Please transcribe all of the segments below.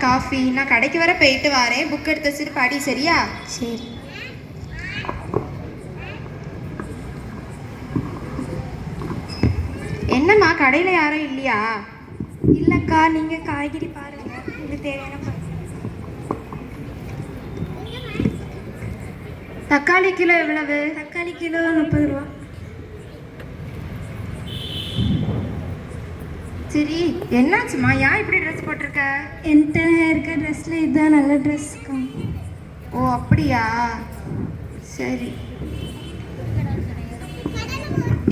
Coffee. நான் கடைக்கு வர போயிட்டு வரேன். புக் எடுத்து வச்சுட்டு படி, சரியா? சரி. என்னம்மா கடையில் யாரும் இல்லையா? இல்லைக்கா, நீங்கள் காய்கறி பாருங்கள், உங்களுக்கு தேவையான தக்காளி கிலோ எவ்வளவு? தக்காளி கிலோ 30 ரூபா. சரி, என்னாச்சுமா? ஏன் இப்படி ட்ரெஸ் போட்டிருக்க? என்கிட்ட இருக்க ட்ரெஸ்ஸில் இதுதான் நல்ல ட்ரெஸ்க்கா. ஓ அப்படியா, சரி.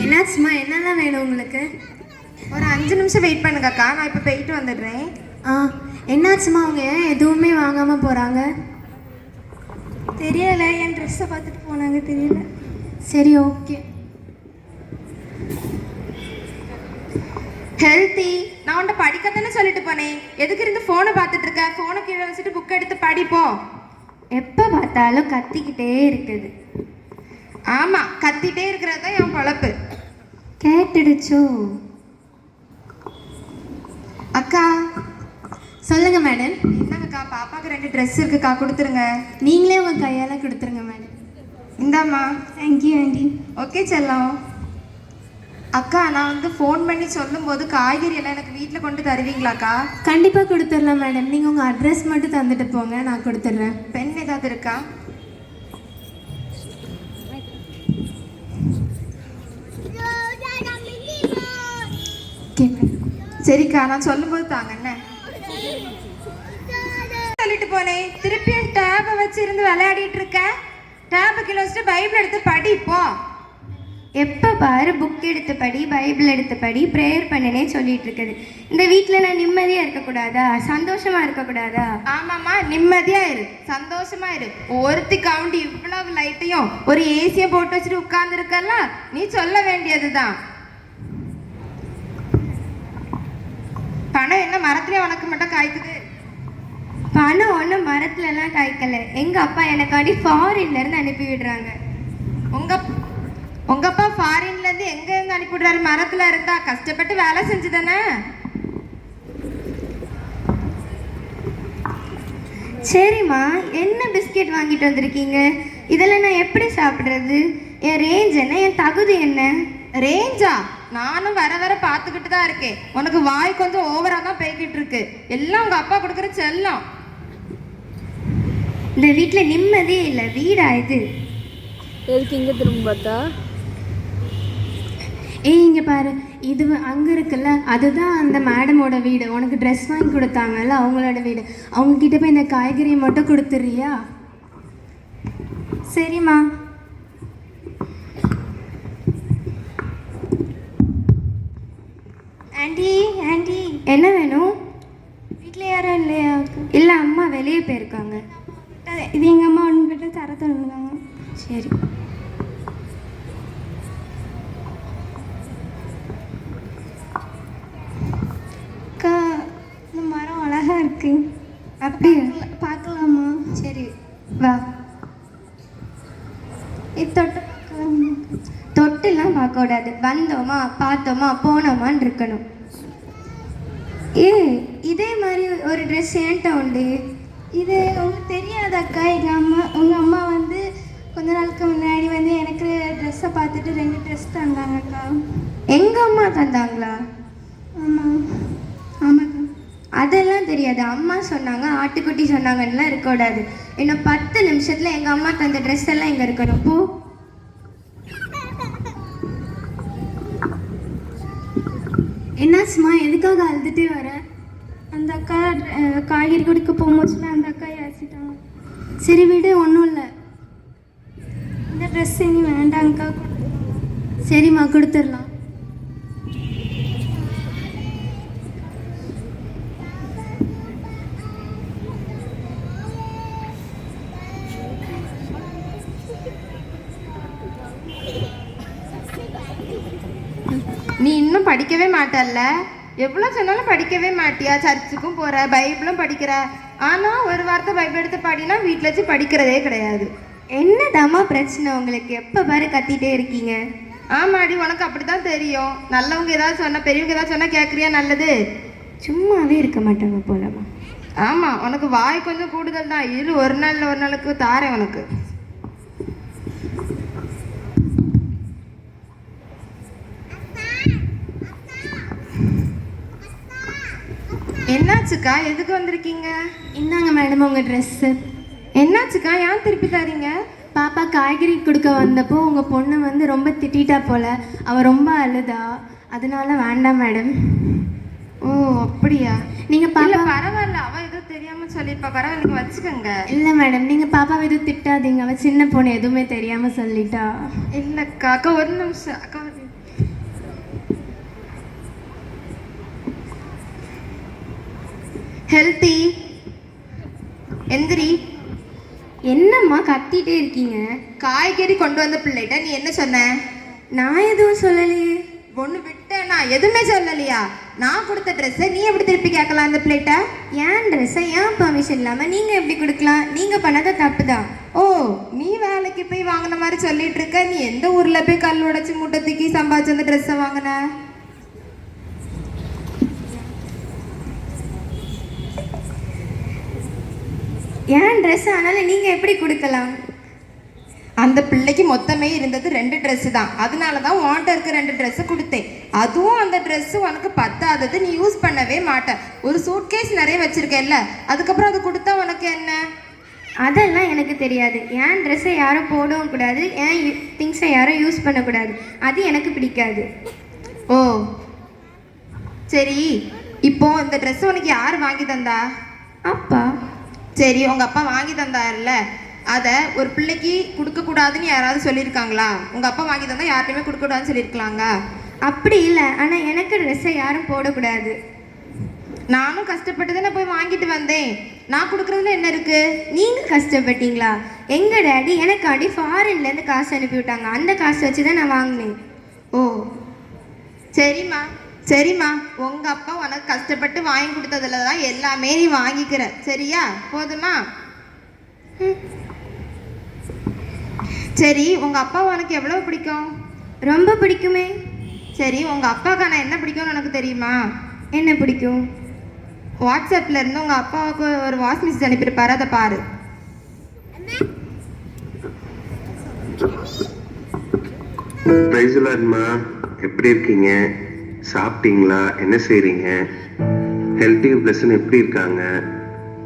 என்னாச்சுமா? என்னெல்லாம் வேணும் உங்களுக்கு? ஒரு 5 நிமிஷம் வெயிட் பண்ணுங்கக்கா, நான் இப்போ போயிட்டு வந்துடுறேன். என்னாச்சுமா? அவங்க ஏன் எதுவுமே வாங்காமல் போகிறாங்க? தெரியலை, என் ட்ரெஸ்ஸை பார்த்துட்டு போனாங்க, தெரியல. சரி, ஓகே. ஹெல்த்தி, நான் உன்ட்ட படிக்கத்தானே சொல்லிட்டு போனேன். எதுக்கு இருந்து ஃபோனை பார்த்துட்டு இருக்க? ஃபோனை கீழே வச்சுட்டு புக் எடுத்து படிப்போம். எப்போ பார்த்தாலும் கத்திக்கிட்டே இருக்குது. ஆமாம், கத்திட்டே இருக்கிறது தான் என் பொழப்பு. கேட்டுடுச்சோ? அக்கா. சொல்லுங்க மேடம். என்னங்கக்கா, பாப்பாவுக்கு 2 ட்ரெஸ் இருக்குக்கா, கொடுத்துருங்க. நீங்களே உங்கள் கையால் கொடுத்துருங்க மேடம். இந்தாம்மா. Thank you aunty. ஓகே செல்லம். அக்கா, நான் வந்து ஃபோன் பண்ணி சொல்லும்போது காய்கறி எல்லாம் எனக்கு வீட்டில் கொண்டு தருவீங்களாக்கா? கண்டிப்பாக கொடுத்துடலாம் மேடம். நீங்கள் உங்கள் அட்ரஸ் மட்டும் தந்துட்டு போங்க, நான் கொடுத்துட்றேன். பென் ஏதாவது இருக்கா? Okay madam. சரிக்கா, நான் சொல்லும்போது தாங்க. என்ன சொல்லிட்டு போனேன், திருப்பியும் டேபை வச்சு இருந்து விளையாடிட்டு இருக்க. டேபை கீழே வச்சுட்டு பைபிள் எடுத்து படிப்போ. எப்போ பாரு புக் எடுத்து படி, பைபிள் எடுத்து படி, ப்ரேயர் பண்ணினே சொல்லிட்டு இருக்குது. இந்த வீட்டில் நான் நிம்மதியாக இருக்கக்கூடாதா? சந்தோஷமாக இருக்கக்கூடாதா? ஆமாம்மா, நிம்மதியாக இரு, சந்தோஷமா இரு. ஒருத்தி கவுண்டி இவ்வளவு லைட்டையும் ஒரு ஏசியை போட்டு வச்சுட்டு உட்கார்ந்துருக்கல, நீ சொல்ல வேண்டியதுதான். பணம் என்ன மரத்துலேயே உனக்கு மட்டும் காய்க்குது? பணம் ஒன்றும் மரத்துலலாம் காய்க்கலை. எங்கள் அப்பா எனக்காண்டி ஃபாரின்லேருந்து அனுப்பி விடுறாங்க. உங்க அப்பா ஃபாரின்லேருந்து எங்கே அனுப்பிவிடுறாரு? மரத்தில் இருந்தா கஷ்டப்பட்டு வேலை செஞ்சு தானே. சரிம்மா, என்ன பிஸ்கெட் வாங்கிட்டு வந்திருக்கீங்க? இதெல்லாம் நான் எப்படி சாப்பிட்றது? என் ரேஞ்ச் என்ன? என் தகுதி என்ன? ரேஞ்சா? நானும் வர வர பார்த்துக்கிட்டு தான் இருக்கேன். உனக்கு வாய் கொஞ்சம் ஓவராக தான் போய்கிட்டு இருக்கு. எல்லாம் உங்கள் அப்பா கொடுக்குற செல்லம். இந்த வீட்டில் நிம்மதியே இல்லை. வீடா இது? எதுக்கு இங்கே திரும்ப பார்த்தா? இங்கே பாரு, இது அங்கே இருக்குல்ல, அதுதான் அந்த மேடமோட வீடு. உனக்கு ட்ரெஸ் வாங்கி கொடுத்தாங்கல்ல, அவங்களோட வீடு. அவங்கக்கிட்ட போய் இந்த காய்கறியை மட்டும் கொடுத்துட்றியா? சரிம்மா. ஆண்டி, ஆண்டி, என்ன வேணும்? வீட்டில் யாரும் இல்லையா? இல்லை, அம்மா வெளியே போயிருக்காங்க. இது எங்கள் அம்மா ஒன்றுகிட்ட தர தந்துருக்காங்க. சரி. அக்கா, இந்த மரம் அழகாக இருக்கு. அப்படியே பார்க்கலாமா? சரி, வா. இது தொட்டு பார்க்கலாமா? தொட்டுலாம் பார்க்கக்கூடாது. வந்தோமா, பார்த்தோமா, போனோமான்னு இருக்கணும். இதே மாதிரி ஒரு ட்ரெஸ் என்கிட்ட உண்டு. இது உங்களுக்கு தெரியாதாக்கா? உங்கள் அம்மா வந்து கொஞ்ச நாளுக்கு முன்னாடி வந்து எனக்கு ட்ரெஸ்ஸை பார்த்துட்டு 2 ட்ரெஸ் தந்தாங்கக்கா. எங்கள் அம்மா தந்தாங்களா? ஆமாம். ஆமாக்கா. அதெல்லாம் தெரியாது. அம்மா சொன்னாங்க, ஆட்டுக்குட்டி சொன்னாங்கன்னெலாம் இருக்கக்கூடாது. இன்னும் 10 நிமிஷத்தில் எங்கள் அம்மா தந்த ட்ரெஸ் எல்லாம் இங்கே இருக்கணும். போ. என்னாச்சுமா? எதுக்காக அழுதுட்டே வர? அந்த அக்கா காய்கறி கொடுக்க போகும்போதுல அந்த அக்கா ஏசிட்டாங்க. சரி விடு, ஒன்றும் இல்லை. இந்த ட்ரெஸ் இனி வேண்டாங்க்கா. சரிம்மா, கொடுத்துடலாம். நீ இன்னும் படிக்கவே மாட்டல்ல? எவ்வளோ சொன்னாலும் படிக்கவே மாட்டியா? சர்ச்சுக்கும் போகிற, பைபிளும் படிக்கிற. ஆனால் ஒரு வார்த்தை பைபிள் எடுத்து பாடினா வீட்டில் வச்சு படிக்கிறதே கிடையாது. என்னதாம்மா பிரச்சனை உங்களுக்கு? எப்போ பாரு கத்திட்டே இருக்கீங்க. ஆமாடி, உனக்கு அப்படி தான் தெரியும். நல்லவங்க ஏதாவது சொன்னால், பெரியவங்க ஏதாவது சொன்னால் கேட்குறியா? நல்லது. சும்மாவே இருக்க மாட்டாங்க போலம்மா. ஆமா, உனக்கு வாய் கொஞ்சம் கூடுதல் தான். இரு, ஒரு நாளுக்கு தாரேன் உனக்கு. என்னாச்சுக்கா, எதுக்கு வந்திருக்கீங்க? இந்தாங்க மேடம் உங்கள் ட்ரெஸ்ஸு. என்னாச்சுக்கா, ஏன் திருப்பி தரீங்க? பாப்பா காய்கறி கொடுக்க வந்தப்போ உங்கள் பொண்ணு வந்து ரொம்ப திட்டிட்டா போல, அவள் ரொம்ப அழுதா, அதனால வேண்டாம் மேடம். ஓ அப்படியா? நீங்கள் இல்ல பாப்பா பரவாயில்ல, அவ ஏதோ தெரியாம சொல்லிருப்பா, பரவாயில்ல, நீங்க வச்சுக்கோங்க. இல்லை மேடம், நீங்கள் பாப்பாவை எதுவும் திட்டாதீங்க, அவள் சின்ன பொண்ணு எதுவுமே தெரியாமல் சொல்லிட்டா. இல்லக்கா, அக்கா ஒரு நிமிஷம் அக்கா. ஹெல்த்தி எந்திரி. என்னம்மா கத்திட்டே இருக்கீங்க? காய்கறி கொண்டு வந்த பிள்ளைகிட்ட நீ என்ன சொன்ன? நான் எதுவும் சொல்லலையே. ஒன்று விட்டேன், நான் எதுவுமே சொல்லலையா? நான் கொடுத்த ட்ரெஸ்ஸை நீ எப்படி திருப்பி கேட்கலாம் அந்த பிள்ளைகிட்ட? ஏன் ட்ரெஸ்ஸை ஏன் பர்மிஷன் இல்லாமல் நீங்கள் எப்படி கொடுக்கலாம்? நீங்கள் பண்ணாத தப்பு தான். ஓ, நீ வேலைக்கு போய் வாங்கின மாதிரி சொல்லிட்டு இருக்க. நீ எந்த ஊரில் போய் கல் உடைச்சி மூட்டை தூக்கி சம்பாதிச்சு அந்த ட்ரெஸ்ஸை வாங்கின? ஏன் ட்ரெஸ் ஆனாலும் நீங்கள் எப்படி கொடுக்கலாம்? அந்த பிள்ளைக்கு மொத்தமே இருந்தது 2 ட்ரெஸ்ஸு தான். அதனால தான் உன்கிட்ட இருக்க 2 ட்ரெஸ்ஸை கொடுத்தேன். அதுவும் அந்த ட்ரெஸ்ஸு உனக்கு பத்தாதது, நீ யூஸ் பண்ணவே மாட்டேன். ஒரு சூட்கேஸ் நிறைய வச்சுருக்கேல்ல, அதுக்கப்புறம் அது கொடுத்தா உனக்கு என்ன? அதெல்லாம் எனக்கு தெரியாது. ஏன் ட்ரெஸ்ஸை யாரும் போடவும் கூடாது, ஏன் திங்ஸை யாரும் யூஸ் பண்ணக்கூடாது, அது எனக்கு பிடிக்காது. ஓ சரி, இப்போ இந்த ட்ரெஸ்ஸை உனக்கு யார் வாங்கி தந்தா? அப்பா. சரி, உங்கள் அப்பா வாங்கி தந்தார்ல, அதை ஒரு பிள்ளைக்கு கொடுக்கக்கூடாதுன்னு யாராவது சொல்லியிருக்காங்களா? உங்கள் அப்பா வாங்கி தந்தால் யார்கிட்டையுமே கொடுக்கக்கூடாதுன்னு சொல்லியிருக்கலாங்க? அப்படி இல்லை, ஆனால் எனக்கு ட்ரெஸ்ஸை யாரும் போடக்கூடாது. நானும் கஷ்டப்பட்டு தானே போய் வாங்கிட்டு வந்தேன். நான் கொடுக்குறதுல என்ன இருக்குது? நீங்கள் கஷ்டப்பட்டீங்களா? எங்கள் டேடி எனக்காண்டி ஃபாரின்லேருந்து காசு அனுப்பி விட்டாங்க. அந்த காசு வச்சு தான் நான் வாங்கினேன். ஓ சரிம்மா சரிம்மா, உங்கள் அப்பா உனக்கு கஷ்டப்பட்டு வாங்கி கொடுத்ததுல தான் எல்லாமே நீ வாங்கிக்கிற, சரியா? போதுமா? சரி, உங்கள் அப்பா உனக்கு எவ்வளோ பிடிக்கும்? ரொம்ப பிடிக்குமே. சரி, உங்கள் அப்பாவுக்கு நான் என்ன பிடிக்கும்னு உனக்கு தெரியுமா? என்ன பிடிக்கும்? வாட்ஸ்அப்பில் இருந்து உங்கள் அப்பாவுக்கு ஒரு வாய்ஸ் மெசேஜ் அனுப்பியிருப்பாரு, அதை பாரு. பிரைஸ் லார்ட்மா, எப்படி இருக்கீங்க? சாப்பிட்டீங்களா? என்ன செய்கிறீங்க? ஹெல்த்தி பிளஸ்ன்னு எப்படி இருக்காங்க?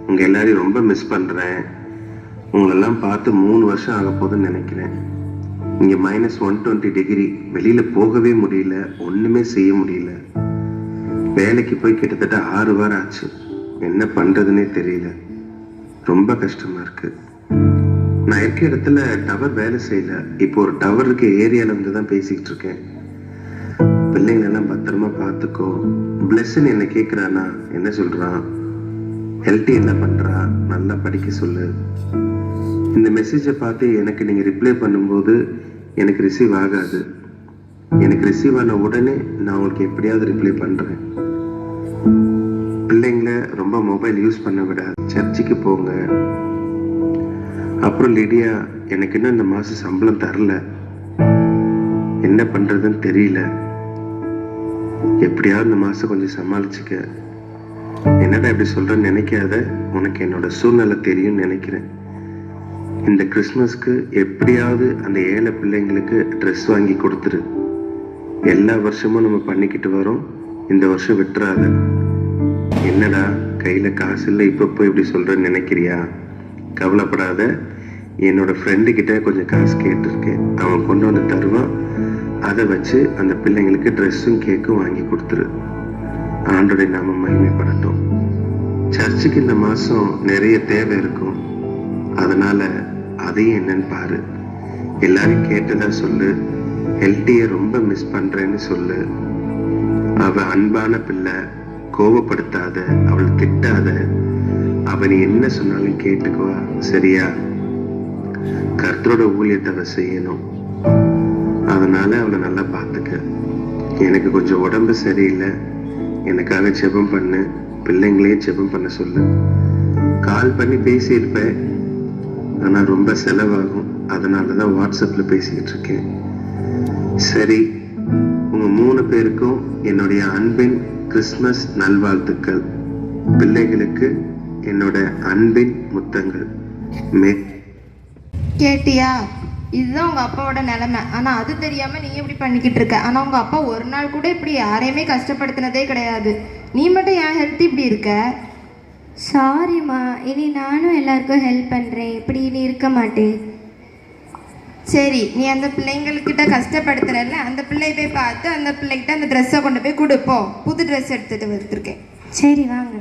உங்கள் எல்லாரையும் ரொம்ப மிஸ் பண்ணுறேன். உங்களெல்லாம் பார்த்து 3 வருஷம் ஆக போகுதுன்னு நினைக்கிறேன். இங்கே -120 டிகிரி, வெளியில் போகவே முடியல, ஒன்றுமே செய்ய முடியல. வேலைக்கு போய் கிட்டத்தட்ட 6 வாரம் ஆச்சு. என்ன பண்ணுறதுனே தெரியல, ரொம்ப கஷ்டமாக இருக்குது. நான் இருக்க இடத்துல டவர் வேலை செய்யல. இப்போ ஒரு டவர் இருக்க ஏரியாவில் வந்து தான் பேசிக்கிட்டு இருக்கேன். பிள்ளைங்களெல்லாம் பத்திரமா பார்த்துக்கோ. பிளஸ்ன்னு என்ன கேட்குறானா, என்ன சொல்கிறான்? ஹெல்த்தி என்ன பண்ணுறா? நல்லா படிக்க சொல்லு. இந்த மெசேஜை பார்த்து எனக்கு நீங்கள் ரிப்ளை பண்ணும்போது எனக்கு ரிசீவ் ஆகாது. எனக்கு ரிசீவ் ஆன உடனே நான் உங்களுக்கு எப்படியாவது ரிப்ளை பண்ணுறேன். பிள்ளைங்கள ரொம்ப மொபைல் யூஸ் பண்ண விட, சர்ச்சுக்கு போங்க. அப்புறம் லிடியா, எனக்கு இன்னும் இந்த மாதம் சம்பளம் தரல, என்ன பண்ணுறதுன்னு தெரியல. எப்படியாவது இந்த மாதம் கொஞ்சம் சமாளிச்சுக்க. என்னடா இப்படி சொல்கிறேன்னு நினைக்காத, உனக்கு என்னோட சூழ்நிலை தெரியும்னு நினைக்கிறேன். இந்த கிறிஸ்மஸ்க்கு எப்படியாவது அந்த ஏழை பிள்ளைங்களுக்கு ட்ரெஸ் வாங்கி கொடுத்துரு. எல்லா வருஷமும் நம்ம பண்ணிக்கிட்டு வரோம், இந்த வருஷம் விட்டுறாத. என்னடா கையில் காசு இல்லை, இப்போ இப்படி சொல்கிறேன்னு நினைக்கிறியா? கவலைப்படாத, என்னோட ஃப்ரெண்டுக்கிட்ட கொஞ்சம் காசு கேட்டிருக்கேன், அவன் கொண்டு வந்து தருவான். அதை வச்சு அந்த பிள்ளைங்களுக்கு ட்ரெஸ்ஸும் கேக்கும் வாங்கி கொடுத்துரு. ஆண்டோடைய நாம மகிமைப்படட்டும். சர்ச்சுக்கு இந்த மாதம் நிறைய தேவை இருக்கும், அதனால அதையும் என்னன்னு பாரு. எல்லாரும் கேட்டதா சொல்லு. ஹெல்த்தியை ரொம்ப மிஸ் பண்றேன்னு சொல்லு. அவ அன்பான பிள்ளை, கோபப்படுத்தாத, அவளை திட்டாத. அவன் என்ன சொன்னாலும் கேட்டுக்குவா, சரியா? கர்த்தரோட ஊழியத்தை அவ செய்யணும், அதனால அவளை நல்லா பார்த்துக்க. எனக்கு கொஞ்சம் உடம்பு சரியில்லை, எனக்காக ஜெபம் பண்ணு. பிள்ளைங்களையும் ஜெபம் பண்ண சொல்லு. கால் பண்ணி பேசியிருப்பேன், ஆனால் ரொம்ப செலவாகும், அதனால தான் வாட்ஸ்அப்பில் பேசிக்கிட்டு இருக்கேன். சரி, உங்கள் 3 பேருக்கும் என்னுடைய அன்பின் கிறிஸ்மஸ் நல்வாழ்த்துக்கள். பிள்ளைகளுக்கு என்னோட அன்பின் முத்தங்கள். மே கேட்டியா? இதுதான் உங்க அப்பாவோட நிலைமை. ஆனா அது தெரியாம நீ இப்படி பண்ணிக்கிட்டு இருக்க. ஆனா உங்க அப்பா ஒரு நாள் கூட இப்படி யாரையுமே கஷ்டப்படுத்தினதே கிடையாது. நீ மட்டும் என் ஹெல்த் இப்படி இருக்க. சாரிம்மா, இனி நானும் எல்லாருக்கும் ஹெல்ப் பண்ணுறேன். இப்படி இனி இருக்க மாட்டேன். சரி, நீ அந்த பிள்ளைங்கள்கிட்ட கஷ்டப்படுத்துறல்ல, அந்த பிள்ளை போய் பார்த்து அந்த பிள்ளைகிட்ட அந்த ட்ரெஸ்ஸை கொண்டு போய் கொடுப்போம். புது ட்ரெஸ் எடுத்துட்டு வந்துருக்கேன். சரி வாங்க.